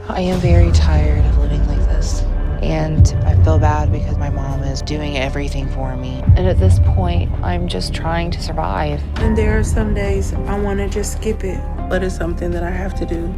I am very tired of living like this. And I feel bad because my mom is doing everything for me. And at this point, I'm just trying to survive. And there are some days I want to just skip it, but it's something that I have to do.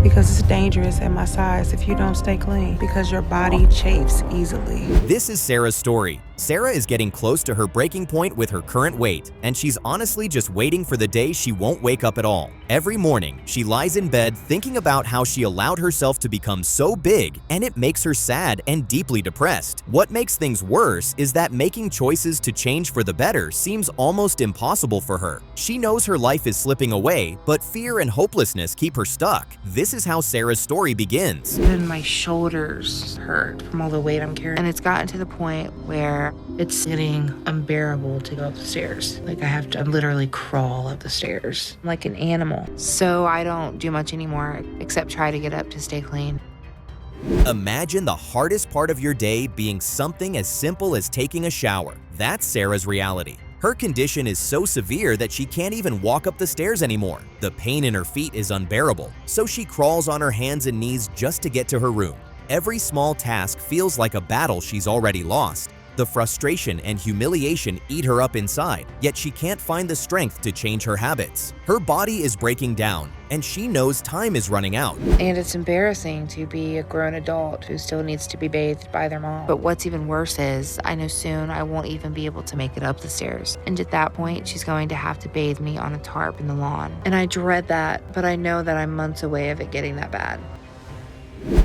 Because it's dangerous at my size if you don't stay clean, because your body chafes easily. This is Sarah's story. Sarah is getting close to her breaking point with her current weight, and she's honestly just waiting for the day she won't wake up at all. Every morning, she lies in bed thinking about how she allowed herself to become so big, and it makes her sad and deeply depressed. What makes things worse is that making choices to change for the better seems almost impossible for her. She knows her life is slipping away, but fear and hopelessness keep her stuck. This is how Sarah's story begins. And my shoulders hurt from all the weight I'm carrying. And it's gotten to the point where it's getting unbearable to go up the stairs. Like I have to literally crawl up the stairs like an animal. So I don't do much anymore except try to get up to stay clean. Imagine the hardest part of your day being something as simple as taking a shower. That's Sarah's reality. Her condition is so severe that she can't even walk up the stairs anymore. The pain in her feet is unbearable, so she crawls on her hands and knees just to get to her room. Every small task feels like a battle she's already lost. The frustration and humiliation eat her up inside, yet she can't find the strength to change her habits. Her body is breaking down, and she knows time is running out. And it's embarrassing to be a grown adult who still needs to be bathed by their mom. But what's even worse is I know soon I won't even be able to make it up the stairs. And at that point, she's going to have to bathe me on a tarp in the lawn. And I dread that, but I know that I'm months away of it getting that bad.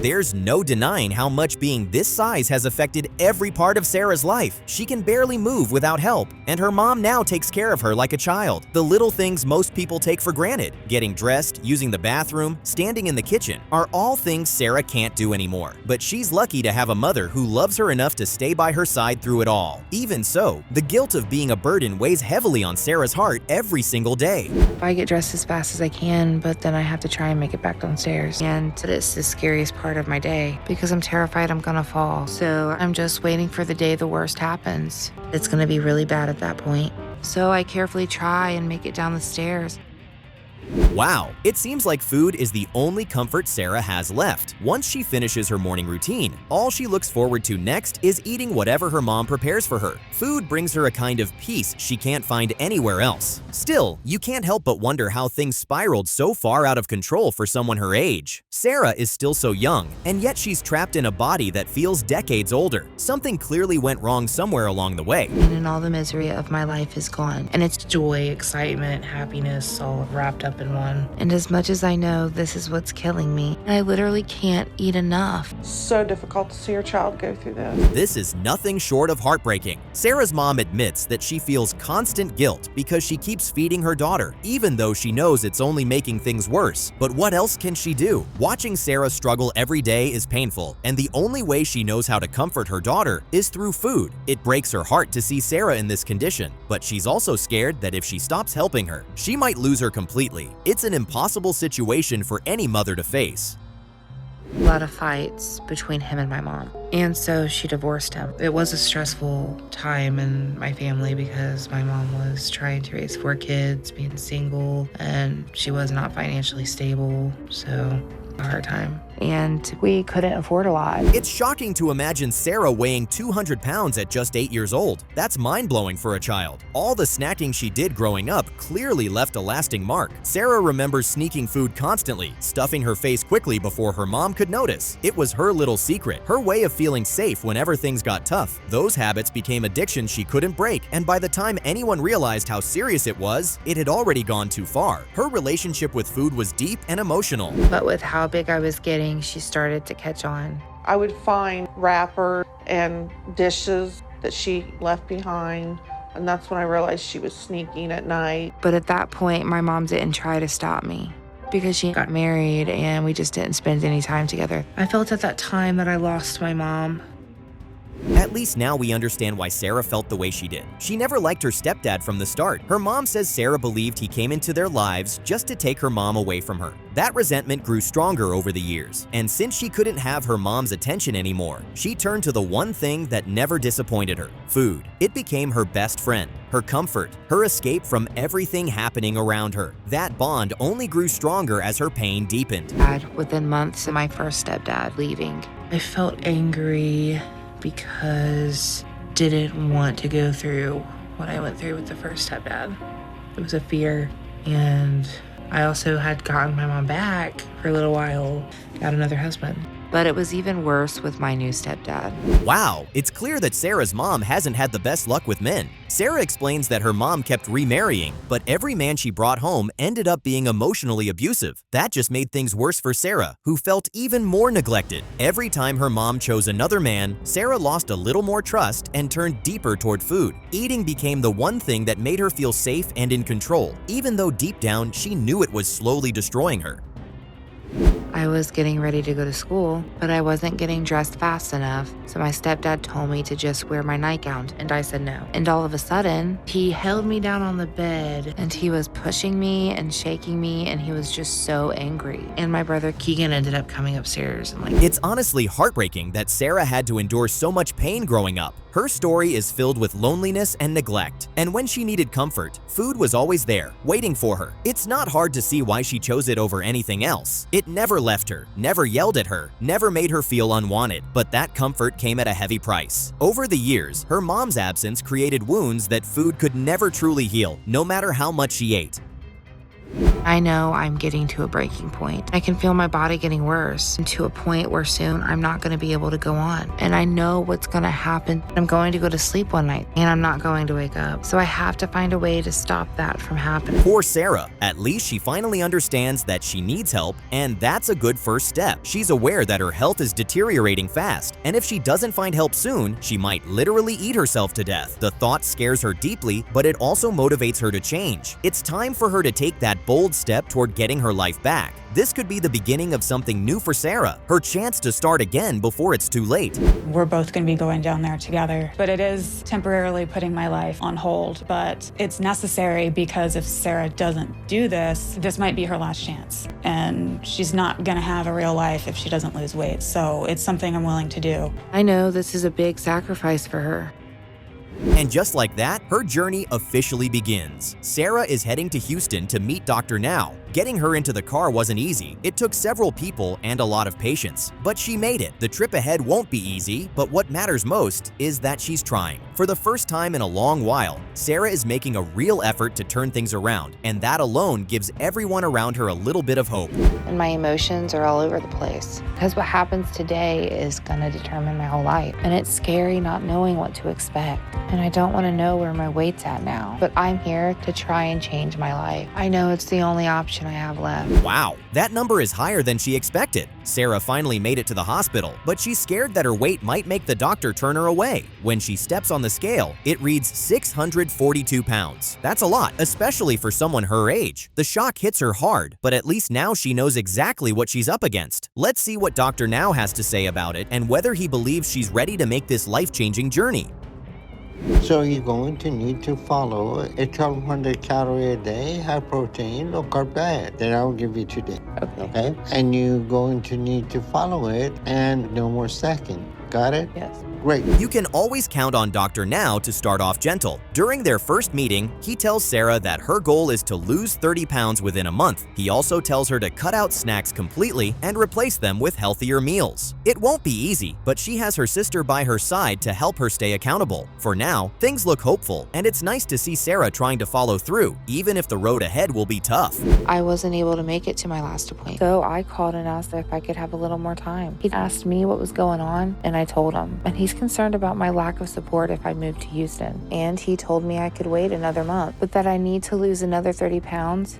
There's no denying how much being this size has affected every part of Sarah's life. She can barely move without help, and her mom now takes care of her like a child. The little things most people take for granted, getting dressed, using the bathroom, standing in the kitchen, are all things Sarah can't do anymore. But she's lucky to have a mother who loves her enough to stay by her side through it all. Even so, the guilt of being a burden weighs heavily on Sarah's heart every single day. I get dressed as fast as I can, but then I have to try and make it back downstairs. And it's the scariest part of my day because I'm terrified I'm gonna fall. So I'm just waiting for the day the worst happens. It's gonna be really bad at that point. So I carefully try and make it down the stairs. Wow, it seems like food is the only comfort Sarah has left. Once she finishes her morning routine, all she looks forward to next is eating whatever her mom prepares for her. Food brings her a kind of peace she can't find anywhere else. Still, you can't help but wonder how things spiraled so far out of control for someone her age. Sarah is still so young, and yet she's trapped in a body that feels decades older. Something clearly went wrong somewhere along the way. And then all the misery of my life is gone. And it's joy, excitement, happiness, all wrapped up in one. And as much as I know this is what's killing me, I literally can't eat enough. So difficult to see your child go through this. This is nothing short of heartbreaking. Sarah's mom admits that she feels constant guilt because she keeps feeding her daughter, even though she knows it's only making things worse. But what else can she do? Watching Sarah struggle every day is painful, and the only way she knows how to comfort her daughter is through food. It breaks her heart to see Sarah in this condition, but she's also scared that if she stops helping her, she might lose her completely. It's an impossible situation for any mother to face. A lot of fights between him and my mom. And so she divorced him. It was a stressful time in my family because my mom was trying to raise 4 kids, being single, and she was not financially stable. So a hard time. And we couldn't afford a lot. It's shocking to imagine Sarah weighing 200 pounds at just 8 years old. That's mind-blowing for a child. All the snacking she did growing up clearly left a lasting mark. Sarah remembers sneaking food constantly, stuffing her face quickly before her mom could notice. It was her little secret, her way of feeling safe whenever things got tough. Those habits became addictions she couldn't break, and by the time anyone realized how serious it was, it had already gone too far. Her relationship with food was deep and emotional. But with how big I was getting, she started to catch on. I would find wrappers and dishes that she left behind, and that's when I realized she was sneaking at night. But at that point, my mom didn't try to stop me because she got married and we just didn't spend any time together. I felt at that time that I lost my mom. At least now we understand why Sarah felt the way she did. She never liked her stepdad from the start. Her mom says Sarah believed he came into their lives just to take her mom away from her. That resentment grew stronger over the years, and since she couldn't have her mom's attention anymore, she turned to the one thing that never disappointed her: food. It became her best friend, her comfort, her escape from everything happening around her. That bond only grew stronger as her pain deepened. Within months of my first stepdad leaving, I felt angry because didn't want to go through what I went through with the first stepdad. It was a fear, and I also had gotten my mom back for a little while, got another husband. But it was even worse with my new stepdad. Wow, it's clear that Sarah's mom hasn't had the best luck with men. Sarah explains that her mom kept remarrying, but every man she brought home ended up being emotionally abusive. That just made things worse for Sarah, who felt even more neglected. Every time her mom chose another man, Sarah lost a little more trust and turned deeper toward food. Eating became the one thing that made her feel safe and in control, even though deep down she knew it was slowly destroying her. I was getting ready to go to school, but I wasn't getting dressed fast enough, so my stepdad told me to just wear my nightgown, and I said no. And all of a sudden, he held me down on the bed, and he was pushing me and shaking me, and he was just so angry. And my brother Keegan ended up coming upstairs and It's honestly heartbreaking that Sarah had to endure so much pain growing up. Her story is filled with loneliness and neglect, and when she needed comfort, food was always there, waiting for her. It's not hard to see why she chose it over anything else. It never left her, never yelled at her, never made her feel unwanted, but that comfort came at a heavy price. Over the years, her mom's absence created wounds that food could never truly heal, no matter how much she ate. I know I'm getting to a breaking point. I can feel my body getting worse, and to a point where soon I'm not going to be able to go on. And I know what's going to happen. I'm going to go to sleep one night, and I'm not going to wake up. So I have to find a way to stop that from happening. Poor Sarah, at least she finally understands that she needs help, and that's a good first step. She's aware that her health is deteriorating fast, and if she doesn't find help soon, she might literally eat herself to death. The thought scares her deeply, but it also motivates her to change. It's time for her to take that bold step toward getting her life back. This could be the beginning of something new for Sarah, her chance to start again before it's too late. We're both going to be going down there together, but it is temporarily putting my life on hold. But it's necessary because if Sarah doesn't do this, this might be her last chance. And she's not going to have a real life if she doesn't lose weight. So it's something I'm willing to do. I know this is a big sacrifice for her. And just like that, her journey officially begins. Sarah is heading to Houston to meet Dr. Now. Getting her into the car wasn't easy. It took several people and a lot of patience. But she made it. The trip ahead won't be easy, but what matters most is that she's trying. For the first time in a long while, Sarah is making a real effort to turn things around, and that alone gives everyone around her a little bit of hope. And my emotions are all over the place. Because what happens today is going to determine my whole life. And it's scary not knowing what to expect. And I don't want to know where my weight's at now. But I'm here to try and change my life. I know it's the only option I have left. Wow, that number is higher than she expected. Sarah finally made it to the hospital, but she's scared that her weight might make the doctor turn her away. When she steps on the scale, it reads 642 pounds. That's a lot, especially for someone her age. The shock hits her hard, but at least now she knows exactly what she's up against. Let's see what Dr. Now has to say about it and whether he believes she's ready to make this life-changing journey. So you're going to need to follow a 1,200 calorie a day, high protein, low carb diet that I'll give you today. Okay? And you're going to need to follow it and no more snacking. Got it? Yes. Great. You can always count on Dr. Now to start off gentle. During their first meeting, he tells Sarah that her goal is to lose 30 pounds within a month. He also tells her to cut out snacks completely and replace them with healthier meals. It won't be easy, but she has her sister by her side to help her stay accountable. For now, things look hopeful, and it's nice to see Sarah trying to follow through, even if the road ahead will be tough. I wasn't able to make it to my last appointment. So I called and asked if I could have a little more time. He asked me what was going on, and I told him. And he's concerned about my lack of support if I moved to Houston. And he told me I could wait another month, but that I need to lose another 30 pounds.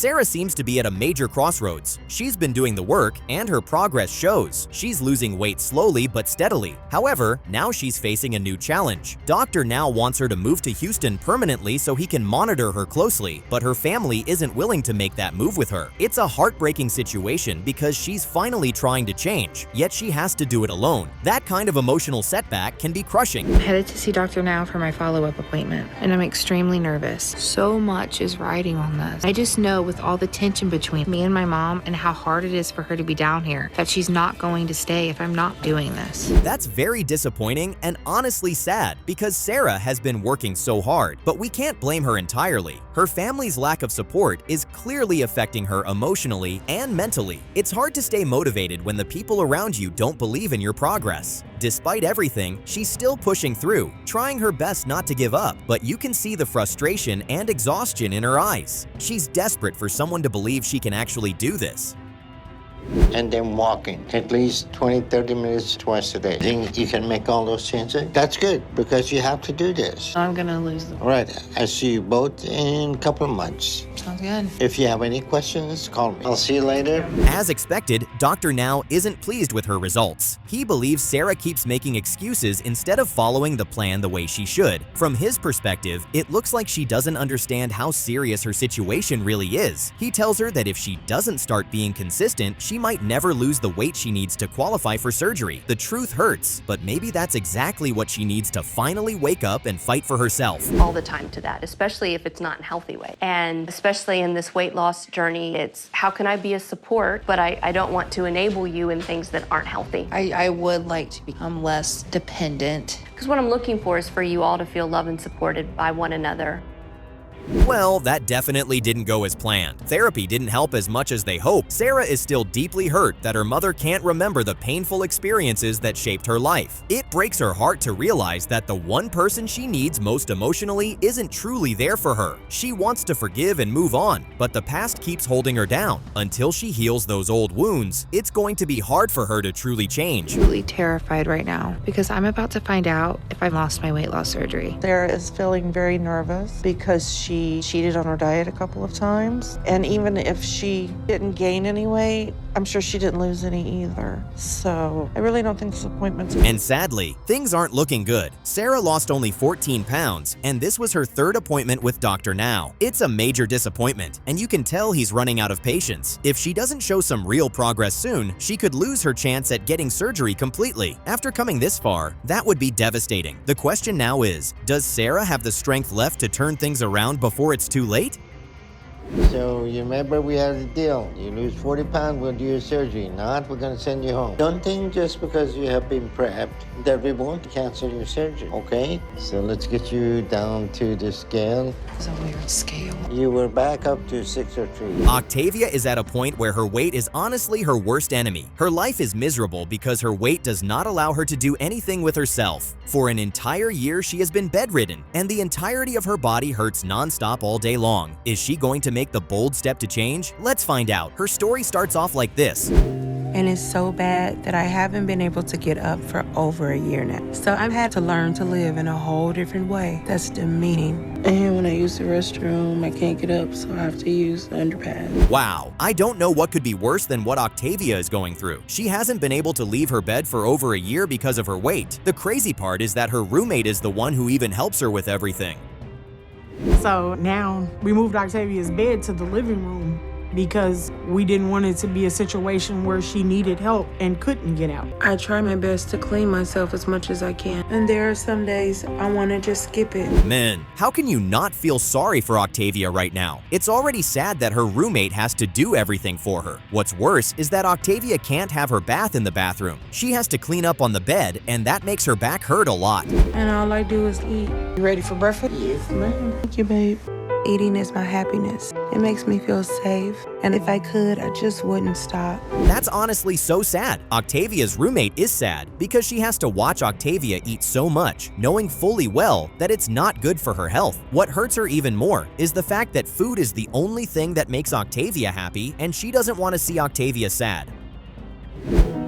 Sarah seems to be at a major crossroads. She's been doing the work, and her progress shows. She's losing weight slowly but steadily. However, now she's facing a new challenge. Dr. Now wants her to move to Houston permanently so he can monitor her closely, but her family isn't willing to make that move with her. It's a heartbreaking situation because she's finally trying to change, yet she has to do it alone. That kind of emotional setback can be crushing. I'm headed to see Dr. Now for my follow-up appointment, and I'm extremely nervous. So much is riding on this. I just know with all the tension between me and my mom and how hard it is for her to be down here, that she's not going to stay if I'm not doing this. That's very disappointing and honestly sad because Sarah has been working so hard, but we can't blame her entirely. Her family's lack of support is clearly affecting her emotionally and mentally. It's hard to stay motivated when the people around you don't believe in your progress. Despite everything, she's still pushing through, trying her best not to give up, but you can see the frustration and exhaustion in her eyes. She's desperate for someone to believe she can actually do this. And then walking at least 20-30 minutes twice a day. Think you can make all those changes? That's good because you have to do this. I'm gonna lose them. All right, I see you both in a couple of months. Sounds good. If you have any questions, call me. I'll see you later. As expected, Dr. Now isn't pleased with her results. He believes Sarah keeps making excuses instead of following the plan the way she should. From his perspective, it looks like she doesn't understand how serious her situation really is. He tells her that if she doesn't start being consistent, she might never lose the weight she needs to qualify for surgery. The truth hurts, but maybe that's exactly what she needs to finally wake up and fight for herself. All the time to that, especially if it's not in a healthy way. And especially in this weight loss journey, it's how can I be a support, but I don't want to enable you in things that aren't healthy. I would like to become less dependent. Because what I'm looking for is for you all to feel loved and supported by one another. Well, that definitely didn't go as planned. Therapy didn't help as much as they hoped. Sarah is still deeply hurt that her mother can't remember the painful experiences that shaped her life. It breaks her heart to realize that the one person she needs most emotionally isn't truly there for her. She wants to forgive and move on, but the past keeps holding her down. Until she heals those old wounds, it's going to be hard for her to truly change. I'm really terrified right now because I'm about to find out if I've lost my weight loss surgery. Sarah is feeling very nervous because she cheated on her diet a couple of times. And even if she didn't gain any weight, I'm sure she didn't lose any either. So I really don't think this appointment's... And sadly, things aren't looking good. Sarah lost only 14 pounds, and this was her third appointment with Dr. Now. It's a major disappointment, and you can tell he's running out of patience. If she doesn't show some real progress soon, she could lose her chance at getting surgery completely. After coming this far, that would be devastating. The question now is, does Sarah have the strength left to turn things around before it's too late? So you remember we had a deal. You lose 40 pounds, we'll do your surgery. Not, we're going to send you home. Don't think just because you have been prepped that we won't cancel your surgery, okay? So let's get you down to the scale. It's a weird scale. You were back up to 6 or 3. Octavia is at a point where her weight is honestly her worst enemy. Her life is miserable because her weight does not allow her to do anything with herself. For an entire year, she has been bedridden, and the entirety of her body hurts nonstop all day long. Is she going to make the bold step to change? Let's find out. Her story starts off like this. And it's so bad that I haven't been able to get up for over a year now. So I've had to learn to live in a whole different way. That's demeaning. And when I use the restroom, I can't get up, so I have to use the underpad. Wow, I don't know what could be worse than what Octavia is going through. She hasn't been able to leave her bed for over a year because of her weight. The crazy part is that her roommate is the one who even helps her with everything. So now we moved Octavia's bed to the living room because we didn't want it to be a situation where she needed help and couldn't get out. I try my best to clean myself as much as I can. And there are some days I want to just skip it. Man, how can you not feel sorry for Octavia right now? It's already sad that her roommate has to do everything for her. What's worse is that Octavia can't have her bath in the bathroom. She has to clean up on the bed, and that makes her back hurt a lot. And all I do is eat. You ready for breakfast? Yes, ma'am. Thank you, babe. Eating is my happiness. It makes me feel safe. And if I could, I just wouldn't stop. That's honestly so sad. Octavia's roommate is sad because she has to watch Octavia eat so much, knowing fully well that it's not good for her health. What hurts her even more is the fact that food is the only thing that makes Octavia happy, and she doesn't want to see Octavia sad.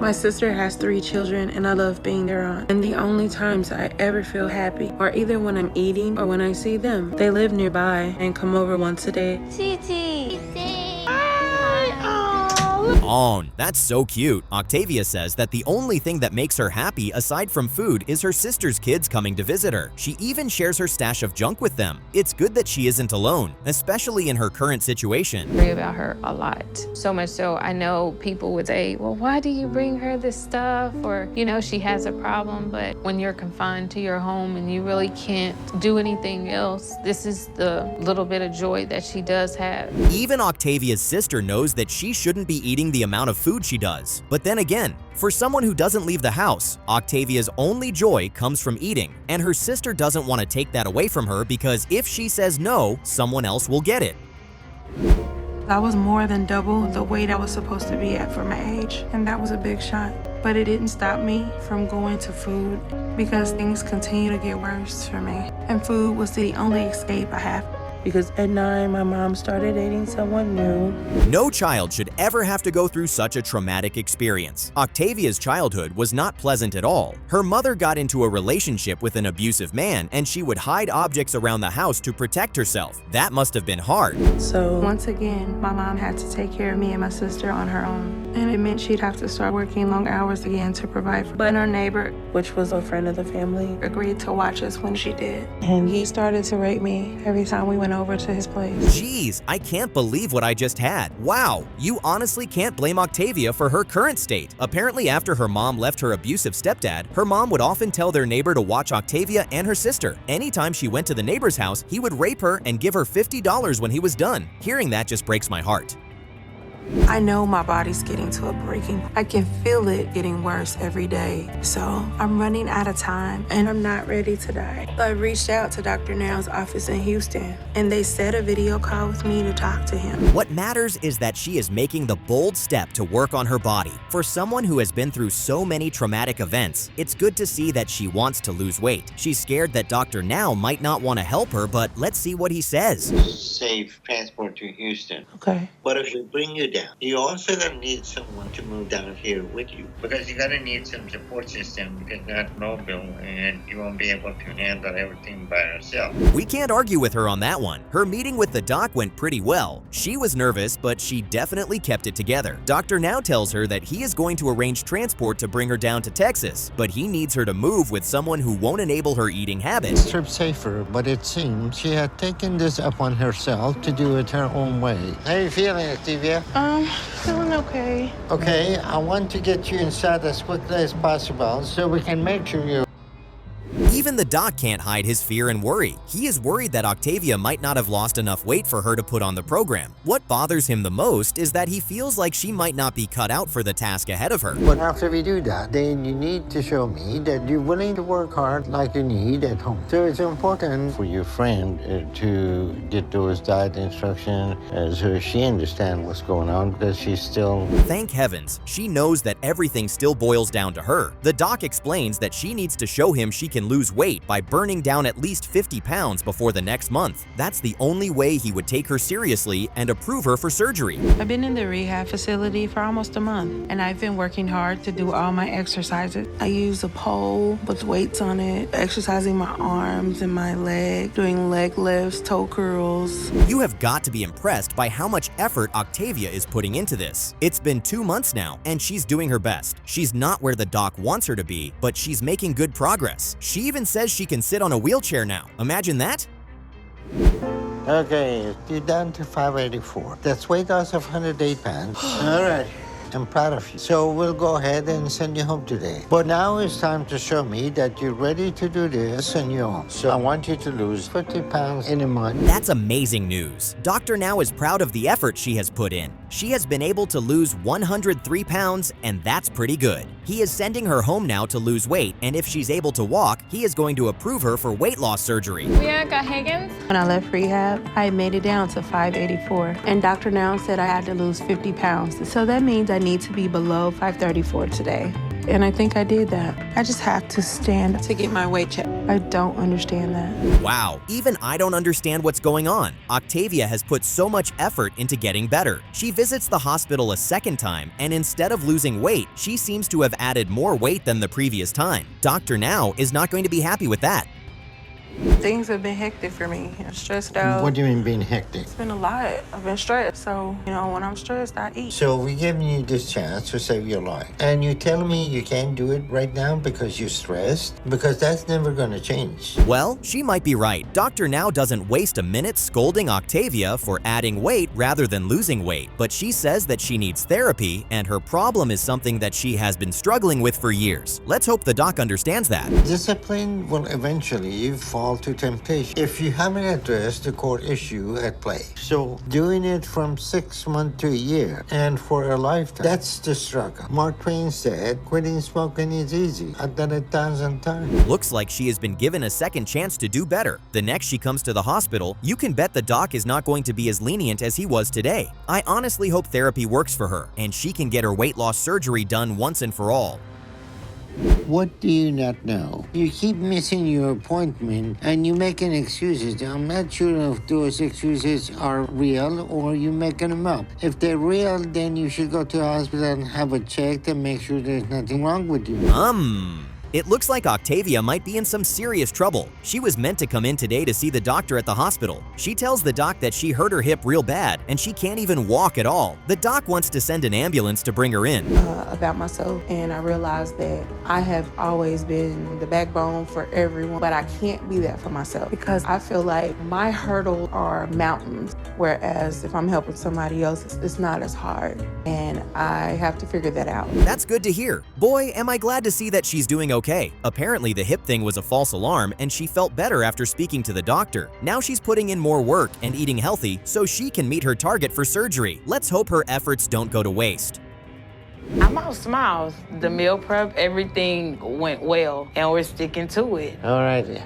My sister has 3 children, and I love being their aunt. And the only times I ever feel happy are either when I'm eating or when I see them. They live nearby and come over once a day. Titi. Oh, that's so cute. Octavia says that the only thing that makes her happy aside from food is her sister's kids coming to visit her. She even shares her stash of junk with them. It's good that she isn't alone, especially in her current situation. I worry about her a lot. So much so I know people would say, well, why do you bring her this stuff? Or, you know, she has a problem. But when you're confined to your home and you really can't do anything else, this is the little bit of joy that she does have. Even Octavia's sister knows that she shouldn't be eating the amount of food she does. But then again, for someone who doesn't leave the house, Octavia's only joy comes from eating, and her sister doesn't want to take that away from her because if she says no, someone else will get it. I was more than double the weight I was supposed to be at for my age, and that was a big shot. But it didn't stop me from going to food because things continue to get worse for me. And food was the only escape I have. Because at 9, my mom started dating someone new. No child should ever have to go through such a traumatic experience. Octavia's childhood was not pleasant at all. Her mother got into a relationship with an abusive man, and she would hide objects around the house to protect herself. That must have been hard. So once again, my mom had to take care of me and my sister on her own. And it meant she'd have to start working long hours again to provide for. But our neighbor, which was a friend of the family, agreed to watch us when she did. And he started to rape me every time we went over to his place. Jeez, I can't believe what I just had. Wow, you honestly can't blame Octavia for her current state. Apparently, after her mom left her abusive stepdad, her mom would often tell their neighbor to watch Octavia and her sister. Anytime she went to the neighbor's house, he would rape her and give her $50 when he was done. Hearing that just breaks my heart. I know my body's getting to a breaking point. I can feel it getting worse every day. So I'm running out of time and I'm not ready to die. So I reached out to Dr. Now's office in Houston and they set a video call with me to talk to him. What matters is that she is making the bold step to work on her body. For someone who has been through so many traumatic events, it's good to see that she wants to lose weight. She's scared that Dr. Now might not want to help her, but let's see what he says. Safe transport to Houston. Okay. But if we bring you down, you also gonna need someone to move down here with you because you're gonna need some support system because you're not mobile and you won't be able to handle everything by yourself. We can't argue with her on that one. Her meeting with the doc went pretty well. She was nervous, but she definitely kept it together. Dr. Now tells her that he is going to arrange transport to bring her down to Texas, but he needs her to move with someone who won't enable her eating habits. Trip safer, but it seems she had taken this upon herself to do it her own way. How are you feeling, Octavia? Feeling okay. Okay, I want to get you inside as quickly as possible so we can make sure you're Even the doc can't hide his fear and worry. He is worried that Octavia might not have lost enough weight for her to put on the program. What bothers him the most is that he feels like she might not be cut out for the task ahead of her. But after we do that, then you need to show me that you're willing to work hard like you need at home. So it's important for your friend to get those diet instructions so she understands what's going on because she's still... Thank heavens, she knows that everything still boils down to her. The doc explains that she needs to show him she can lose weight by burning down at least 50 pounds before the next month. That's the only way he would take her seriously and approve her for surgery. I've been in the rehab facility for almost a month, and I've been working hard to do all my exercises. I use a pole with weights on it, exercising my arms and my leg, doing leg lifts, toe curls. You have got to be impressed by how much effort Octavia is putting into this. It's been 2 months now, and she's doing her best. She's not where the doc wants her to be, but she's making good progress. She even says she can sit on a wheelchair now. Imagine that? Okay, you're down to 584. That's weight loss of 108 pounds. All right. I'm proud of you. So we'll go ahead and send you home today. But now it's time to show me that you're ready to do this on your own. So I want you to lose 50 pounds in a month. That's amazing news. Dr. Now is proud of the effort she has put in. She has been able to lose 103 pounds, and that's pretty good. He is sending her home now to lose weight, and if she's able to walk, he is going to approve her for weight loss surgery. Bianca Higgins. When I left rehab, I made it down to 584, and Dr. Now said I had to lose 50 pounds. So that means I need to be below 534 today. And I think I did that. I just have to stand to get my weight checked. I don't understand that. Wow, even I don't understand what's going on. Octavia has put so much effort into getting better. She visits the hospital a second time, and instead of losing weight, she seems to have added more weight than the previous time. Dr. Now is not going to be happy with that. Things have been hectic for me. I'm stressed out. What do you mean being hectic? It's been a lot. I've been stressed. So, when I'm stressed, I eat. So we're giving you this chance to save your life. And you tell me you can't do it right now because you're stressed? Because that's never gonna change. Well, she might be right. Dr. Now doesn't waste a minute scolding Octavia for adding weight rather than losing weight, but she says that she needs therapy and her problem is something that she has been struggling with for years. Let's hope the doc understands that. Discipline will eventually fall to temptation if you haven't addressed the core issue at play. So doing it from 6 months to a year and for a lifetime, that's the struggle. Mark Twain said, quitting smoking is easy. I've done it 1,000 times. Looks like she has been given a second chance to do better. The next she comes to the hospital, you can bet the doc is not going to be as lenient as he was today. I honestly hope therapy works for her and she can get her weight loss surgery done once and for all. What do you not know? You keep missing your appointment and you're making excuses. I'm not sure if those excuses are real or you're making them up. If they're real, then you should go to the hospital and have a check and make sure there's nothing wrong with you. It looks like Octavia might be in some serious trouble. She was meant to come in today to see the doctor at the hospital. She tells the doc that she hurt her hip real bad and she can't even walk at all. The doc wants to send an ambulance to bring her in. About myself, and I realized that I have always been the backbone for everyone, but I can't be that for myself because I feel like my hurdles are mountains, whereas if I'm helping somebody else, it's not as hard, and I have to figure that out. That's good to hear. Boy, am I glad to see that she's doing okay. Apparently the hip thing was a false alarm and she felt better after speaking to the doctor. Now she's putting in more work and eating healthy so she can meet her target for surgery. Let's hope her efforts don't go to waste. I'm all smiles. The meal prep, everything went well, and we're sticking to it. All right,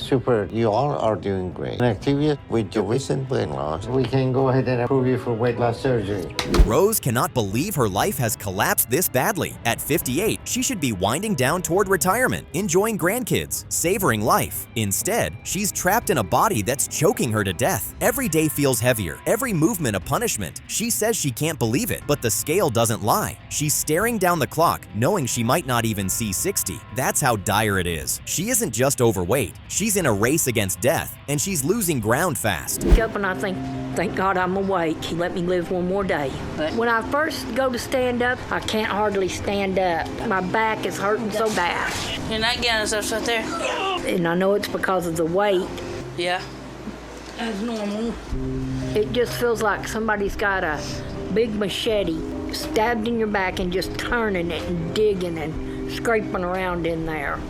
super. You all are doing great. And Octavia, with your recent weight loss, we can go ahead and approve you for weight loss surgery. Rose cannot believe her life has collapsed this badly. At 58, she should be winding down toward retirement, enjoying grandkids, savoring life. Instead, she's trapped in a body that's choking her to death. Every day feels heavier, every movement a punishment. She says she can't believe it, but the scale doesn't lie. She's staring down the clock, knowing she might not even see 60. That's how dire it is. She isn't just overweight, she's in a race against death, and she's losing ground fast. Wake up and I think, thank God I'm awake. He let me live one more day. But when I first go to stand up, I can't hardly stand up. My back is hurting so bad. Your nightgown is right there. And I know it's because of the weight. Yeah. That's normal. It just feels like somebody's got a big machete stabbed in your back and just turning it and digging and scraping around in there.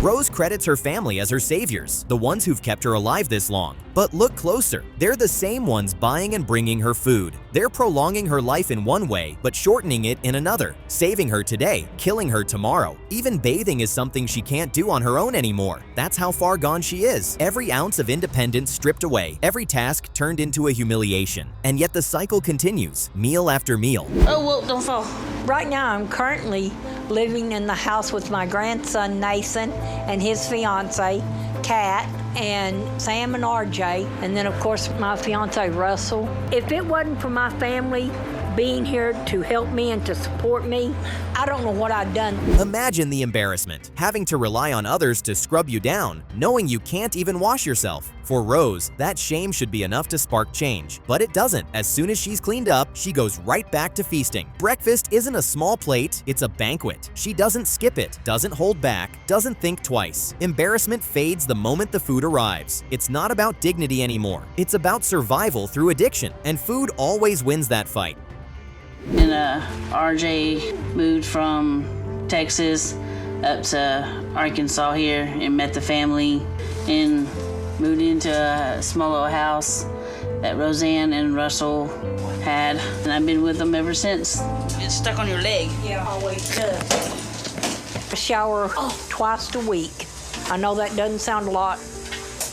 Rose credits her family as her saviors, the ones who've kept her alive this long. But look closer. They're the same ones buying and bringing her food. They're prolonging her life in one way, but shortening it in another. Saving her today, killing her tomorrow. Even bathing is something she can't do on her own anymore. That's how far gone she is. Every ounce of independence stripped away, every task turned into a humiliation. And yet the cycle continues, meal after meal. Oh, well, don't fall. Right now, I'm currently living in the house with my grandson, Nathan, and his fiance, Kat, and Sam and RJ, and then, of course, my fiance, Russell. If it wasn't for my family being here to help me and to support me, I don't know what I'd done. Imagine the embarrassment, having to rely on others to scrub you down, knowing you can't even wash yourself. For Rose, that shame should be enough to spark change, but it doesn't. As soon as she's cleaned up, she goes right back to feasting. Breakfast isn't a small plate, it's a banquet. She doesn't skip it, doesn't hold back, doesn't think twice. Embarrassment fades the moment the food arrives. It's not about dignity anymore. It's about survival through addiction, and food always wins that fight. And RJ moved from Texas up to Arkansas here and met the family and moved into a small little house that Roseanne and Russell had. And I've been with them ever since. It's stuck on your leg. Yeah, always does. I shower twice a week. I know that doesn't sound a lot.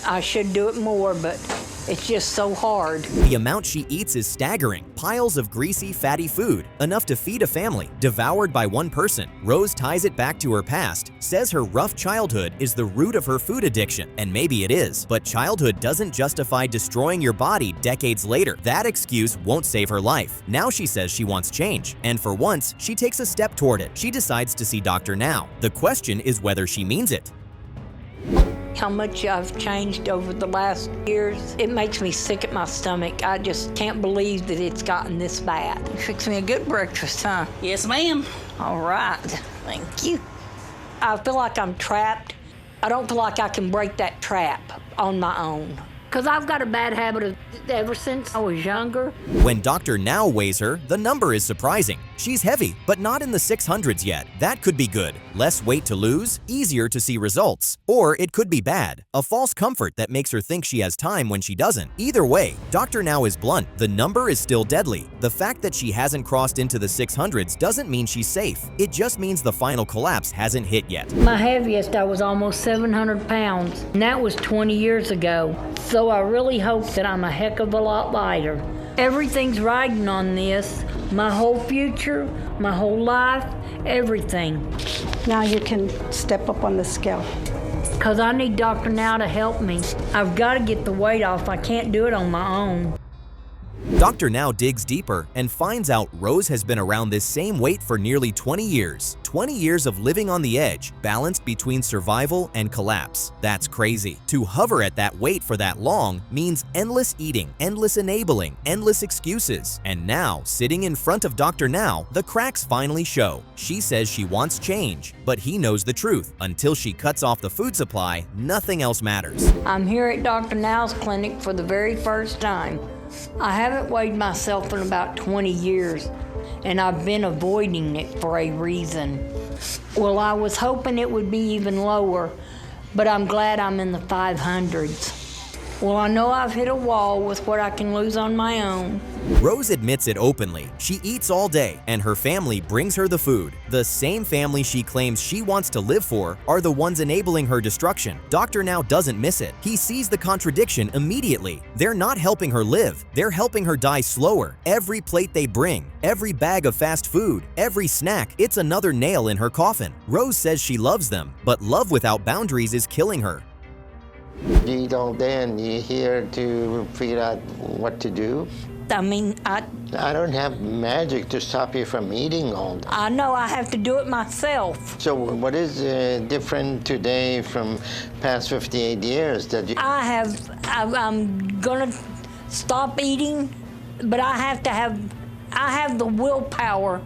I should do it more, but it's just so hard. The amount she eats is staggering. Piles of greasy, fatty food, enough to feed a family, devoured by one person. Rose ties it back to her past, says her rough childhood is the root of her food addiction, and maybe it is. But childhood doesn't justify destroying your body decades later. That excuse won't save her life. Now she says she wants change, and for once, she takes a step toward it. She decides to see Dr. Now. The question is whether she means it. how much I've changed over the last years. It makes me sick at my stomach. I just can't believe that it's gotten this bad. You fix me a good breakfast, huh? Yes, ma'am. All right, thank you. I feel like I'm trapped. I don't feel like I can break that trap on my own. Because I've got a bad habit of ever since I was younger. When Dr. Now weighs her, the number is surprising. She's heavy, but not in the 600s yet. That could be good. Less weight to lose, easier to see results. Or it could be bad, a false comfort that makes her think she has time when she doesn't. Either way, Dr. Now is blunt. The number is still deadly. The fact that she hasn't crossed into the 600s doesn't mean she's safe. It just means the final collapse hasn't hit yet. My heaviest, I was almost 700 pounds, and that was 20 years ago. So I really hope that I'm a heck of a lot lighter. Everything's riding on this. My whole future, my whole life, everything. Now you can step up on the scale. Because I need Dr. Now to help me. I've got to get the weight off. I can't do it on my own. Dr. Now digs deeper and finds out Rose has been around this same weight for nearly 20 years. 20 years of living on the edge, balanced between survival and collapse. That's crazy. To hover at that weight for that long means endless eating, endless enabling, endless excuses. And now, sitting in front of Dr. Now, the cracks finally show. She says she wants change, but he knows the truth. Until she cuts off the food supply, nothing else matters. I'm here at Dr. Now's clinic for the very first time. I haven't weighed myself in about 20 years, and I've been avoiding it for a reason. Well, I was hoping it would be even lower, but I'm glad I'm in the 500s. Well, I know I've hit a wall with what I can lose on my own. Rose admits it openly. She eats all day, and her family brings her the food. The same family she claims she wants to live for are the ones enabling her destruction. Dr. Now doesn't miss it. He sees the contradiction immediately. They're not helping her live. They're helping her die slower. Every plate they bring, every bag of fast food, every snack, it's another nail in her coffin. Rose says she loves them, but love without boundaries is killing her. You eat all day and you're here to figure out what to do? I mean, I don't have magic to stop you from eating all day. I know I have to do it myself. So what is different today from past 58 years that you... I'm gonna stop eating, but I have the willpower.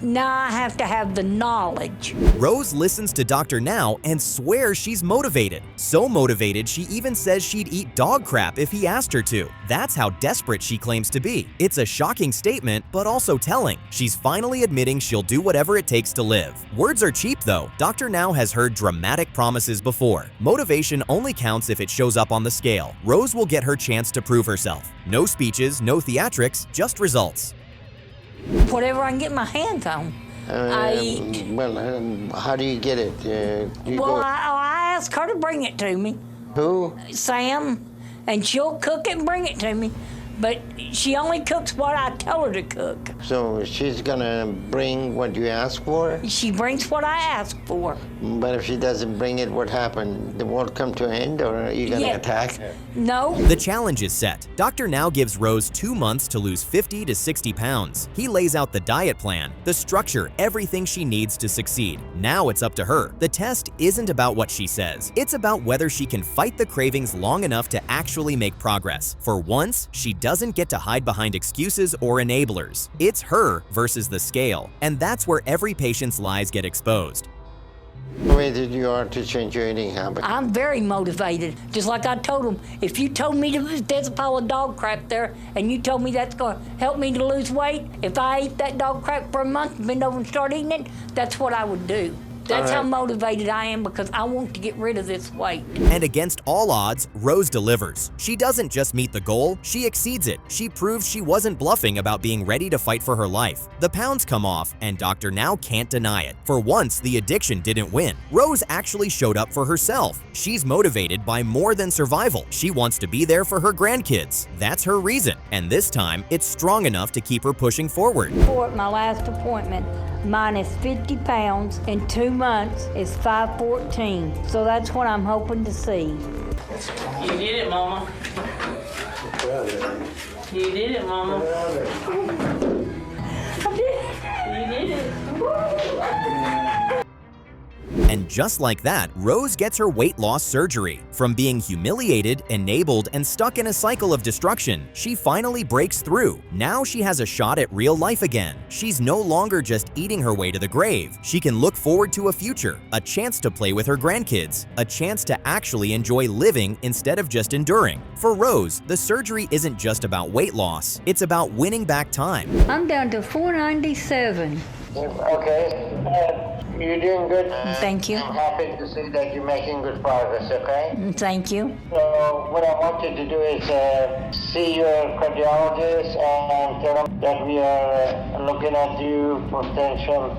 Now I have to have the knowledge. Rose listens to Dr. Now and swears she's motivated. So motivated, she even says she'd eat dog crap if he asked her to. That's how desperate she claims to be. It's a shocking statement, but also telling. She's finally admitting she'll do whatever it takes to live. Words are cheap, though. Dr. Now has heard dramatic promises before. Motivation only counts if it shows up on the scale. Rose will get her chance to prove herself. No speeches, no theatrics, just results. Whatever I can get my hands on, I eat. Well, how do you get it? I ask her to bring it to me. Who? Sam, and she'll cook it and bring it to me. But she only cooks what I tell her to cook. So she's gonna bring what you ask for? She brings what I ask for. But if she doesn't bring it, what happened? The world come to an end, or are you gonna attack? No. The challenge is set. Dr. Now gives Rose 2 months to lose 50 to 60 pounds. He lays out the diet plan, the structure, everything she needs to succeed. Now it's up to her. The test isn't about what she says. It's about whether she can fight the cravings long enough to actually make progress. For once, she doesn't get to hide behind excuses or enablers. It's her versus the scale, and that's where every patient's lies get exposed. The way that you are to change your eating habit. I'm very motivated. Just like I told him, if you told me there's a pile of dog crap there, and you told me that's going to help me to lose weight, if I eat that dog crap for a month, bend over and start eating it, that's what I would do. That's how motivated I am, because I want to get rid of this weight. And against all odds, Rose delivers. She doesn't just meet the goal, she exceeds it. She proves she wasn't bluffing about being ready to fight for her life. The pounds come off, and Dr. Now can't deny it. For once, the addiction didn't win. Rose actually showed up for herself. She's motivated by more than survival. She wants to be there for her grandkids. That's her reason. And this time, it's strong enough to keep her pushing forward. For my last appointment, mine is 50 pounds. In 2 months is 514. So that's what I'm hoping to see. You did it, Mama. You did it, Mama. I did. You did it. And just like that, Rose gets her weight loss surgery. From being humiliated, enabled, and stuck in a cycle of destruction, she finally breaks through. Now she has a shot at real life again. She's no longer just eating her way to the grave. She can look forward to a future, a chance to play with her grandkids, a chance to actually enjoy living instead of just enduring. For Rose, the surgery isn't just about weight loss, it's about winning back time. I'm down to 497. Okay. You're doing good. Thank you. I'm happy to see that you're making good progress, okay? Thank you. So what I want you to do is see your cardiologist and tell them that we are looking at you for potential